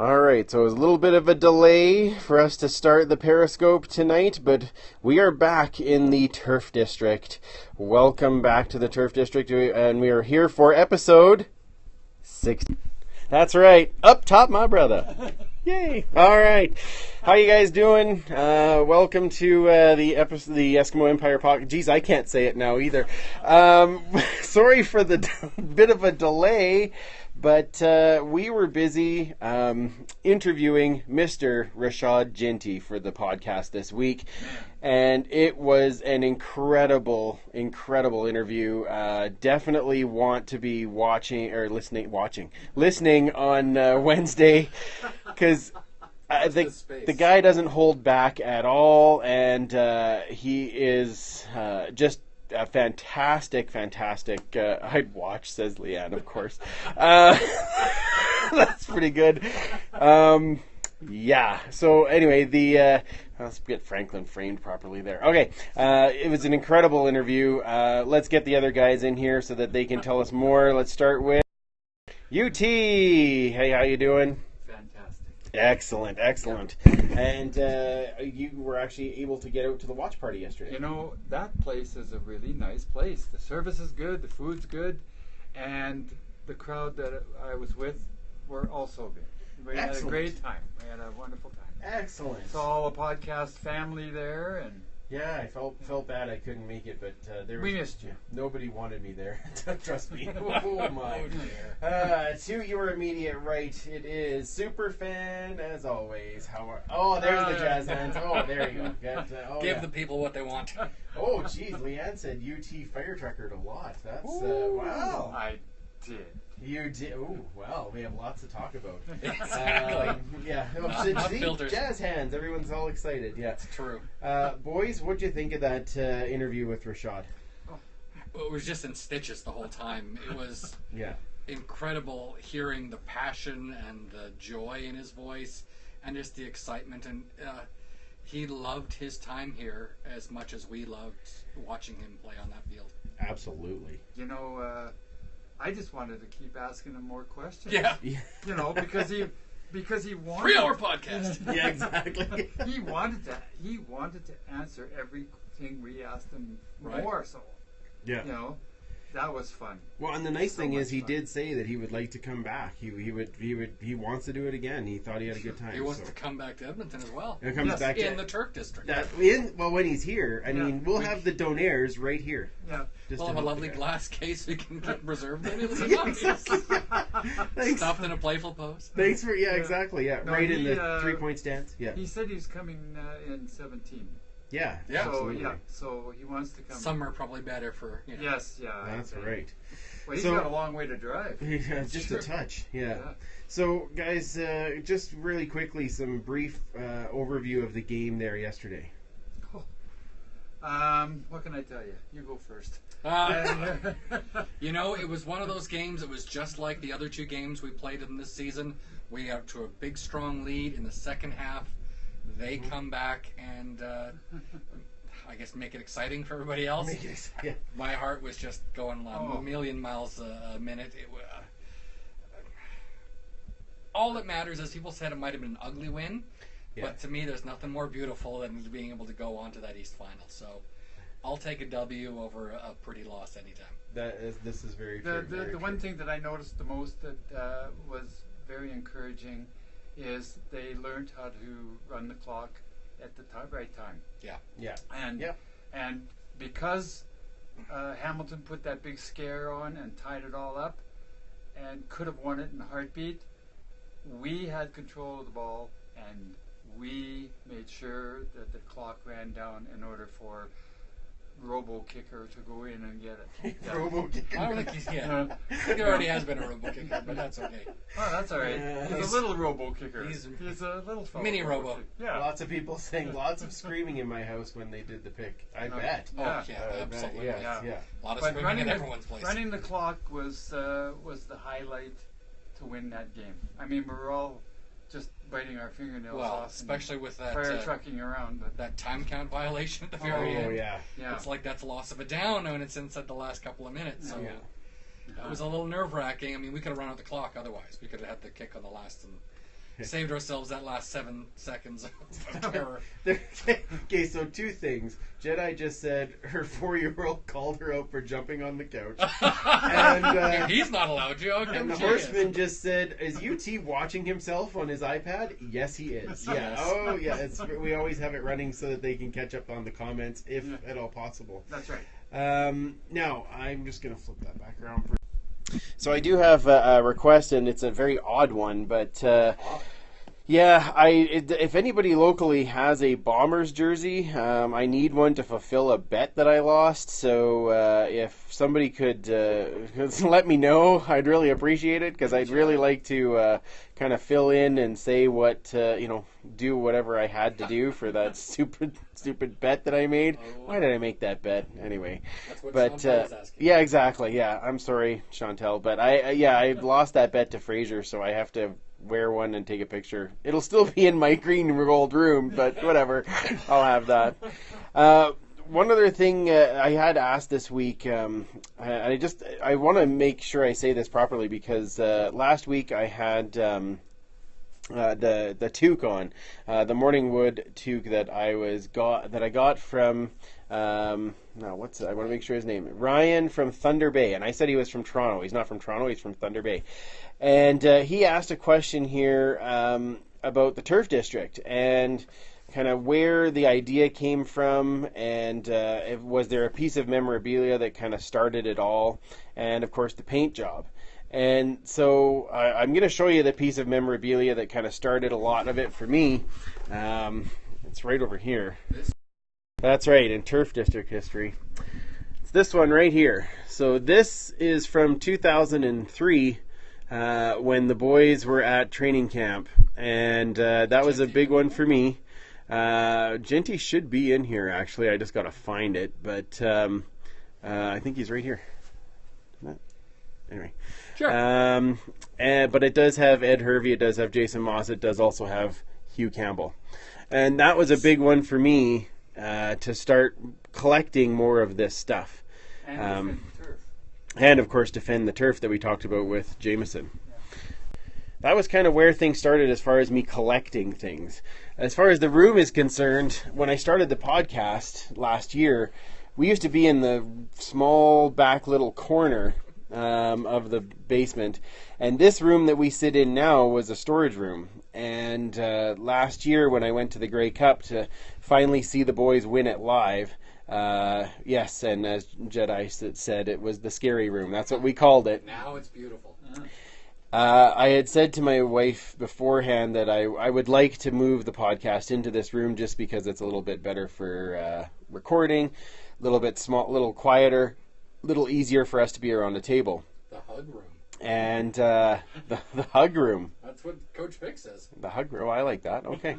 All right, so it was a little bit of a delay for us to start the Periscope tonight, but we are back in the Turf District. Welcome back to the Turf District, and we are here for episode 60. That's right, up top, my brother. Yay! All right, how you guys doing? Welcome to the Eskimo Empire podcast. Geez, I can't say it now either. Sorry for the bit of a delay. But we were busy interviewing Mr. Rashad Ginty for the podcast this week, and it was an incredible interview. Definitely want to be listening on Wednesday, because the guy doesn't hold back at all, and he is just a fantastic. I'd watch, says Leanne, of course. That's pretty good. Yeah. So anyway, let's get Franklin framed properly there. Okay. It was an incredible interview. Let's get the other guys in here so that they can tell us more. Let's start with UT. Hey, how you doing? Excellent. And you were actually able to get out to the watch party yesterday. You know, that place is a really nice place. The service is good, the food's good, and the crowd that I was with were also good. We had a great time. We had a wonderful time. Excellent. Saw all the podcast family there, and yeah, I felt bad I couldn't make it, but we missed you. Nobody wanted me there. Trust me. Oh my. To your immediate right, it is Superfan as always. There's the jazz hands. Oh, there you go. Give the people what they want. Oh, geez, Leanne said UT fire truckered a lot. That's wow. I did. You did. Oh, well, we have lots to talk about. Exactly. Yeah. Jazz hands. Everyone's all excited. Yeah. It's true. Boys, what'd you think of that interview with Rashad? It was just in stitches the whole time. It was incredible hearing the passion and the joy in his voice and just the excitement. And he loved his time here as much as we loved watching him play on that field. Absolutely. You know, I just wanted to keep asking him more questions. Yeah. You know, because he wanted 3-hour podcast. Yeah, exactly. he wanted to answer everything we asked him more. So yeah, you know, that was fun. Well, and the nice thing is, he did say that he would like to come back. He wants to do it again. He thought he had a good time. He wants to come back to Edmonton as well. He comes back in the Turf District. When he's here, I mean, we'll have the donaires right here. Yeah. We'll have a lovely glass case we can get reserved in. Thanks. Stuffed in a playful pose. Thanks for exactly. Yeah, no, in the 3-point stance. Yeah. He said he was coming in 17. Yeah. So absolutely. So he wants to come. Summer probably better for. Yes. Yeah. That's right. Well, he's got a long way to drive. Yeah, just a touch. Yeah. So, guys, just really quickly, some brief overview of the game there yesterday. What can I tell you? You go first. You know, it was one of those games. It was just like the other two games we played in this season. We got to a big, strong lead in the second half. They come back and, I guess, make it exciting for everybody else. Yeah. My heart was just going a million miles a minute. All that matters is people said it might have been an ugly win. Yeah. But to me, there's nothing more beautiful than being able to go on to that East Final. So I'll take a W over a pretty loss anytime. This is very true. The one thing that I noticed the most that was very encouraging is they learned how to run the clock at the right time. Yeah. And because Hamilton put that big scare on and tied it all up and could have won it in a heartbeat, we had control of the ball and we made sure that the clock ran down in order for Robo-Kicker to go in and get it. Yeah. Robo-Kicker. I don't think he's I think there already has been a Robo-Kicker, but that's okay. Oh, that's all right. He's a little Robo-Kicker. He's a little fellow. Mini Robo. Yeah. Lots of people saying, lots of screaming in my house when they did the pick. I bet. Oh, yeah, absolutely. Yeah. A lot of screaming in everyone's place. Running the clock was the highlight to win that game. I mean, we were all just biting our fingernails off. Especially with that fire trucking around, but that time count violation at the very end. Oh yeah. It's like that's a loss of a down when it's inside the last couple of minutes. So it was a little nerve wracking. I mean, we could have run out the clock otherwise. We could have had the kick on the last and saved ourselves that last 7 seconds of terror. Okay, so two things. Jedi just said her 4-year-old called her out for jumping on the couch. And he's not allowed to. And the horseman just said, "Is UT watching himself on his iPad?" Yes, he is. Yeah. Yes. Oh, yeah. We always have it running so that they can catch up on the comments if at all possible. That's right. Now, I'm just going to flip that back around. So I do have a request, and it's a very odd one, but if anybody locally has a Bombers jersey, I need one to fulfill a bet that I lost. So if somebody could let me know, I'd really appreciate it, because I'd really like to kind of fill in and say what, do whatever I had to do for that stupid bet that I made. Why did I make that bet? Anyway. That's what Chantel's asking. Yeah, exactly. Yeah, I'm sorry, Chantel, but I lost that bet to Fraser, so I have to wear one and take a picture. It'll still be in my green and gold room, but whatever. I'll have that. One other thing I had asked this week, I want to make sure I say this properly, because last week I had the toque on, the morning wood toque that I got from I want to make sure his name, Ryan from Thunder Bay, and I said he was from Toronto. He's not from Toronto, he's from Thunder Bay. And he asked a question here about the Turf District and kind of where the idea came from, and was there a piece of memorabilia that kind of started it all, and of course the paint job. And so I'm going to show you the piece of memorabilia that kind of started a lot of it for me. It's right over here. That's right, in Turf District history. It's this one right here. So this is from 2003. When the boys were at training camp, and that was a big one for me. Genty should be in here, actually. I just got to find it, but I think he's right here. Anyway. Sure. But it does have Ed Hervey, it does have Jason Moss, it does also have Hugh Campbell. And that was a big one for me to start collecting more of this stuff. And turf. And, of course, defend the turf that we talked about with Jameson. That was kind of where things started as far as me collecting things. As far as the room is concerned, when I started the podcast last year, we used to be in the small back little corner of the basement. And this room that we sit in now was a storage room. And last year when I went to the Grey Cup to finally see the boys win it live, yes, and as Jedi said, it was the scary room. That's what we called it. Now it's beautiful. I had said to my wife beforehand that I would like to move the podcast into this room just because it's a little bit better for recording, a little bit small, a little quieter, a little easier for us to be around the table. The hug room. And the hug room. That's what Coach Vic says. The hug room. I like that. Okay.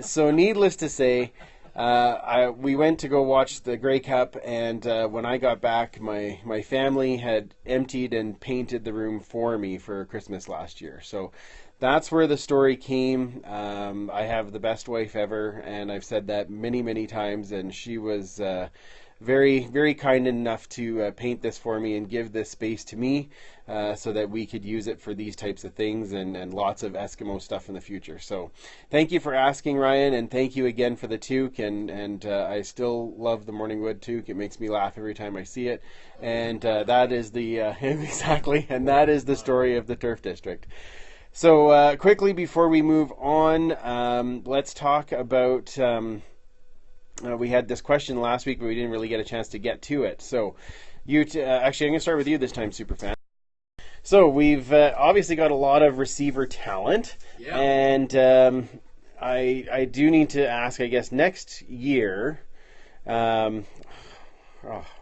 So needless to say, we went to go watch the Grey Cup, and when I got back, my family had emptied and painted the room for me for Christmas last year. So that's where the story came. I have the best wife ever, and I've said that many, many times, and she was very, very kind enough to paint this for me and give this space to me so that we could use it for these types of things and lots of Eskimo stuff in the future. So thank you for asking, Ryan, and thank you again for the toque. And I still love the Morning Wood toque. It makes me laugh every time I see it. And that is the, exactly, and that is the story of the Turf District. So quickly before we move on, let's talk about... we had this question last week, but we didn't really get a chance to get to it. So, actually, I'm going to start with you this time, Superfan. So, we've obviously got a lot of receiver talent, and I do need to ask, I guess, next year.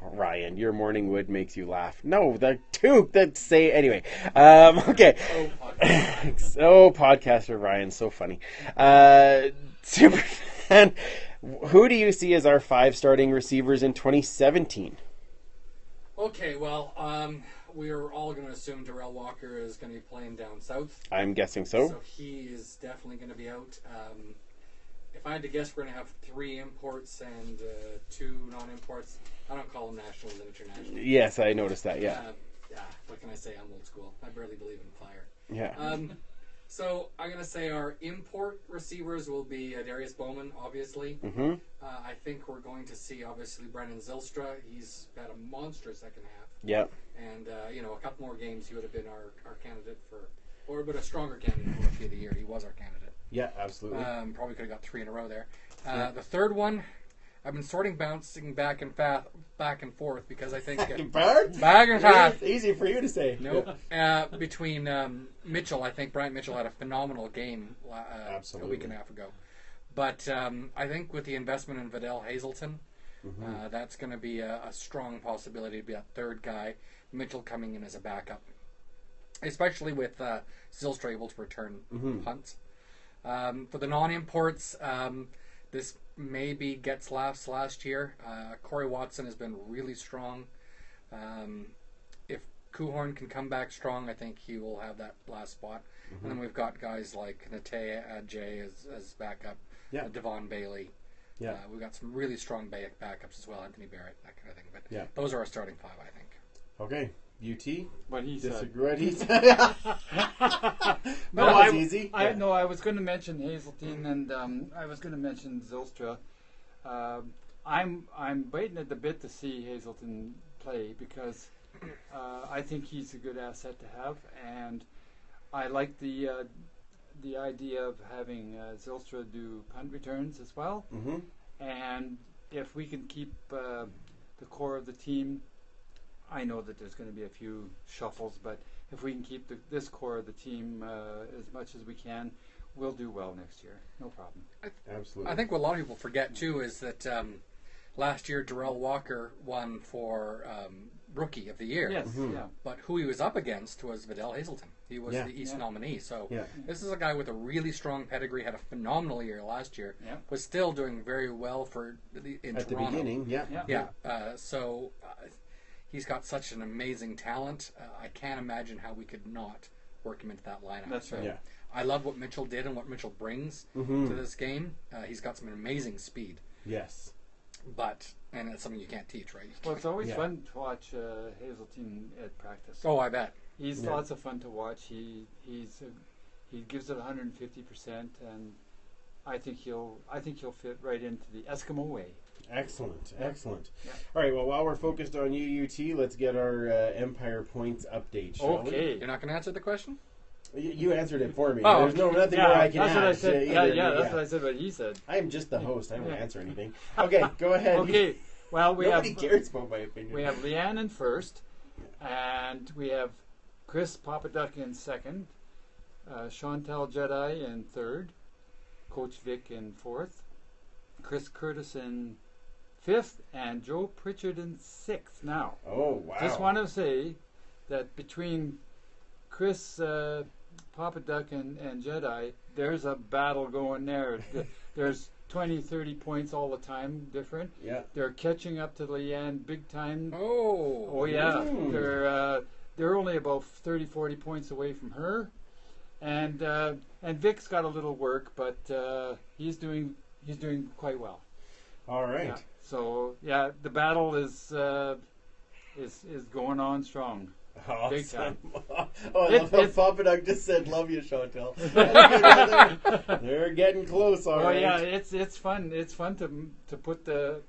Ryan, your morning wood makes you laugh. No, the toque that say anyway. Okay. Oh, podcaster Ryan, so funny. Superfan. Who do you see as our 5 starting receivers in 2017? Okay, well, we're all going to assume Darrell Walker is going to be playing down south. I'm guessing so. So he is definitely going to be out. If I had to guess, we're going to have 3 imports and 2 non-imports. I don't call them nationals and internationals. Yes, I noticed that, yeah. What can I say? I'm old school. I barely believe in fire. Yeah. So I'm going to say our import receivers will be Darius Bowman, obviously. Mm-hmm. I think we're going to see, obviously, Brendan Zylstra. He's had a monstrous second half. Yep. And, a couple more games, he would have been our candidate or a stronger candidate for Rookie of the Year. He was our candidate. Yeah, absolutely. Probably could have got 3 in a row there. The third one, I've been bouncing back and forth because I think back and forth. Easy for you to say. Nope. Between Mitchell, I think Bryant Mitchell had a phenomenal game a week and a half ago. But I think with the investment in Vidal Hazelton, that's going to be a strong possibility to be that third guy. Mitchell coming in as a backup, especially with Zylstra able to return punts. For the non-imports, this maybe Getzlaff's last year. Corey Watson has been really strong. If Kuhorn can come back strong, I think he will have that last spot. And then we've got guys like Nate Adjay as backup, Devon Bailey. Yeah. We've got some really strong backups as well, Anthony Barrett, that kind of thing. But those are our starting 5, I think. Okay. UT? What he Disagree. What he said. That was easy. I was going to mention Hazelton and I was going to mention Zylstra. I'm waiting at the bit to see Hazelton play because I think he's a good asset to have, and I like the idea of having Zylstra do punt returns as well. And if we can keep the core of the team, I know that there's going to be a few shuffles, but if we can keep this core of the team as much as we can, we'll do well next year. No problem. Absolutely. I think what a lot of people forget, too, is that last year Darrell Walker won for Rookie of the Year. Yes, yeah. But who he was up against was Vidal Hazelton. He was the East nominee. So this is a guy with a really strong pedigree, had a phenomenal year last year, was still doing very well in at Toronto. The beginning, So he's got such an amazing talent. I can't imagine how we could not work him into that lineup. That's right. Yeah. I love what Mitchell did and what Mitchell brings to this game. He's got some amazing speed. Yes. And it's something you can't teach, right? Well, it's always fun to watch Hazelton at practice. Oh, I bet. He's lots of fun to watch. He gives it 150%, and I think he'll fit right into the Eskimo way. Excellent. Yeah. All right, well, while we're focused on UUT, let's get our Empire Points update, shall we? You're not going to answer the question? You answered it for me. Oh, There's nothing more I can add. That's what I said. That's what I said, what he said. I am just the host. I don't answer anything. Okay, go ahead. Okay, well, Nobody cares about my opinion. We have Leanne in first, and we have Chris Papaduck in second, Chantal Jedi in third, Coach Vic in fourth, Chris Curtis in fifth, and Joe Pritchard in sixth. Now, wow. Just want to say that between Chris Papaduck and Jedi, there's a battle going there. There's 20, 30 points all the time different. Yeah. They're catching up to Leanne big time. Oh yeah. They're only about 30, 40 points away from her. And Vic's got a little work, but he's doing quite well. All right. Yeah. So the battle is going on strong. Awesome. Big time. I love how Papaduck just said, "Love you, Chantal." They're getting close, all right. Yeah, it's fun. It's fun to put the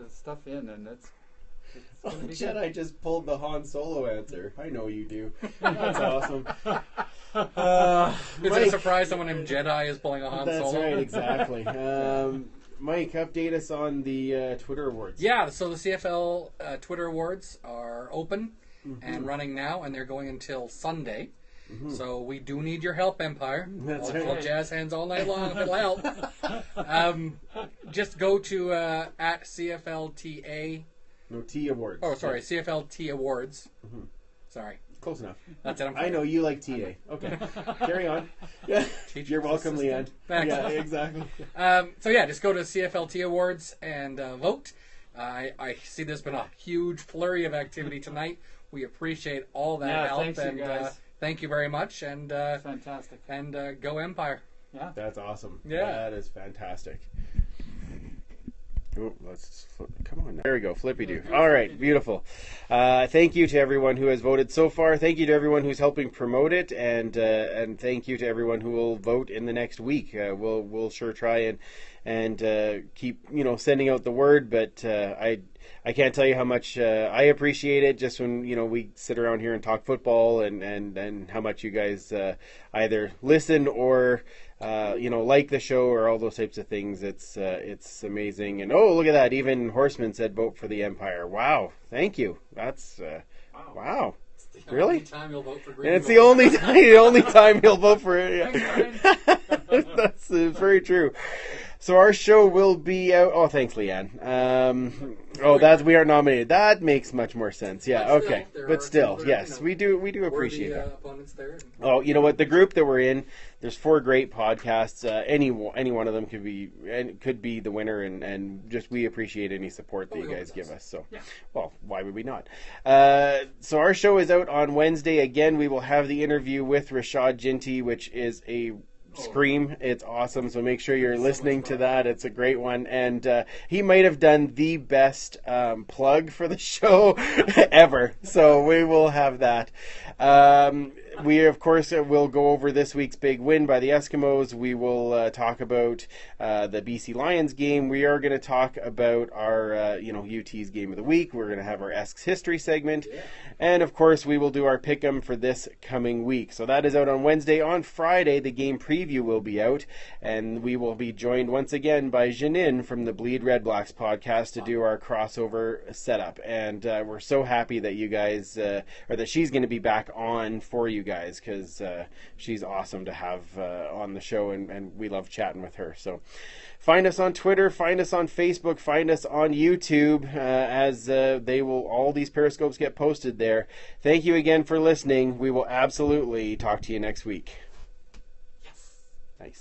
stuff in, and it's gonna be good. Jedi just pulled the Han Solo answer. I know you do. That's awesome. Is it a surprise someone named Jedi is pulling a Han Solo? That's right, exactly. Mike, update us on the Twitter awards. Yeah, so the CFL Twitter awards are open and running now, and they're going until Sunday. So we do need your help, Empire. That's I'll right. jazz hands all night long if it'll help. Just go to at CFLTA. No, T Awards. Oh, sorry, CFLT Awards. Sorry. Close enough. That's it. I know you like TA. Okay. Carry on. Yeah. You're welcome, Leanne. Thanks. Yeah, exactly. Just go to CFLT Awards and vote. I see there's been a huge flurry of activity tonight. We appreciate all that help. Thanks, and you guys. thank you very much. And Fantastic. And go Empire. Yeah. That's awesome. Yeah. That is fantastic. Oh, come Oh, and there we go, flippy do. All right, beautiful. Thank you to everyone who has voted so far. Thank you to everyone who's helping promote it, and thank you to everyone who will vote in the next week. We'll sure try and keep sending out the word, but I can't tell you how much I appreciate it. Just when we sit around here and talk football, and how much you guys either listen or like the show or all those types of things. It's amazing. And oh, look at that! Even Horseman said vote for the Empire. Wow, thank you. That's wow. Really? Time you'll vote for Green and it's the only time he'll vote for it. Yeah. That's very true. So our show will be out. Oh, thanks, Leanne. We are nominated. That makes much more sense. Yeah, okay. But still, yes, we do appreciate that. Opponents there. Oh, you know what? The group that we're in, there's 4 great podcasts. Any one of them could be the winner, and just we appreciate any support that you guys give us. So, well, why would we not? So our show is out on Wednesday. Again, we will have the interview with Rashad Ginty, which is a scream. It's awesome, so make sure you're listening to that. It's a great one, and he might have done the best plug for the show ever, so we will have that. We, of course, will go over this week's big win by the Eskimos. We will talk about the BC Lions game. We are going to talk about our UT's game of the week. We're going to have our Esks history segment, and of course we will do our pick'em for this coming week. So that is out on Wednesday. On Friday, the game preview will be out, and we will be joined once again by Janine from the Bleed Red Blacks podcast to do our crossover setup. And we're so happy that you guys, or that she's going to be back on for you guys, because she's awesome to have on the show, and we love chatting with her. So find us on Twitter, find us on Facebook, find us on YouTube, as all these Periscopes get posted there. Thank you again for listening. We will absolutely talk to you next week. Yes. Nice.